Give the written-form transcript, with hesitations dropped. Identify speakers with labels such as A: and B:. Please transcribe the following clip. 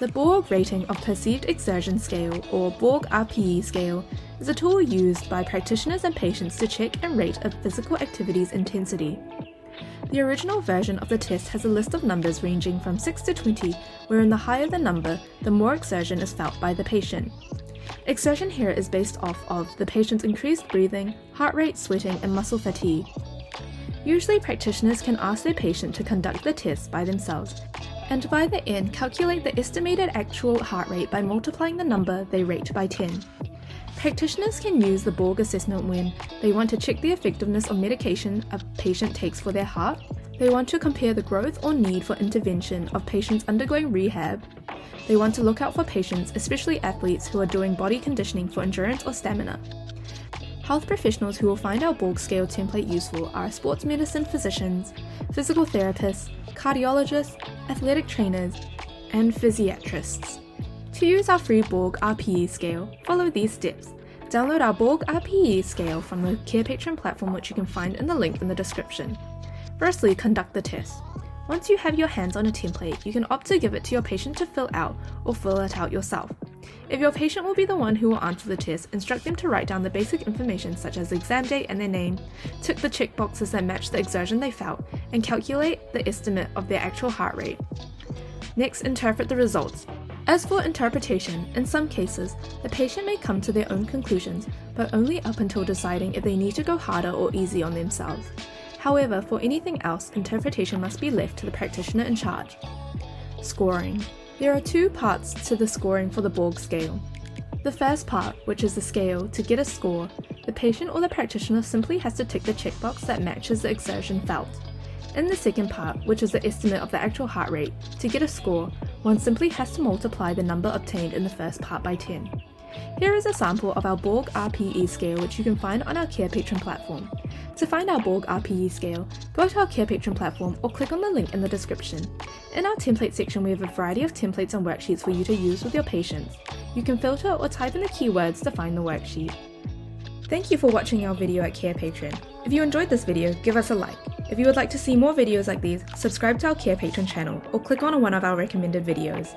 A: The Borg Rating of Perceived Exertion Scale, or Borg RPE scale, is a tool used by practitioners and patients to check and rate a physical activity's intensity. The original version of the test has a list of numbers ranging from 6 to 20, wherein the higher the number, the more exertion is felt by the patient. Exertion here is based off of the patient's increased breathing, heart rate, sweating, and muscle fatigue. Usually practitioners can ask their patient to conduct the test by themselves, and by the end calculate the estimated actual heart rate by multiplying the number they rate by 10. Practitioners can use the Borg assessment when they want to check the effectiveness of medication a patient takes for their heart, they want to compare the growth or need for intervention of patients undergoing rehab, they want to look out for patients, especially athletes who are doing body conditioning for endurance or stamina. Health professionals who will find our Borg Scale template useful are sports medicine physicians, physical therapists, cardiologists, athletic trainers, and physiatrists. To use our free Borg RPE scale, follow these steps. Download our Borg RPE scale from the Carepatron platform, which you can find in the link in the description. Firstly, conduct the test. Once you have your hands on a template, you can opt to give it to your patient to fill out or fill it out yourself. If your patient will be the one who will answer the test, instruct them to write down the basic information such as the exam date and their name, tick the checkboxes that match the exertion they felt, and calculate the estimate of their actual heart rate. Next, interpret the results. As for interpretation, in some cases, the patient may come to their own conclusions, but only up until deciding if they need to go harder or easy on themselves. However, for anything else, interpretation must be left to the practitioner in charge. Scoring. There are two parts to the scoring for the Borg scale. The first part, which is the scale, to get a score, the patient or the practitioner simply has to tick the checkbox that matches the exertion felt. In the second part, which is the estimate of the actual heart rate, to get a score, one simply has to multiply the number obtained in the first part by 10. Here is a sample of our Borg RPE scale, which you can find on our Carepatron platform. To find our Borg RPE scale, go to our Carepatron platform or click on the link in the description. In our template section, we have a variety of templates and worksheets for you to use with your patients. You can filter or type in the keywords to find the worksheet. Thank you for watching our video at Carepatron. If you enjoyed this video, give us a like. If you would like to see more videos like these, subscribe to our Carepatron channel or click on one of our recommended videos.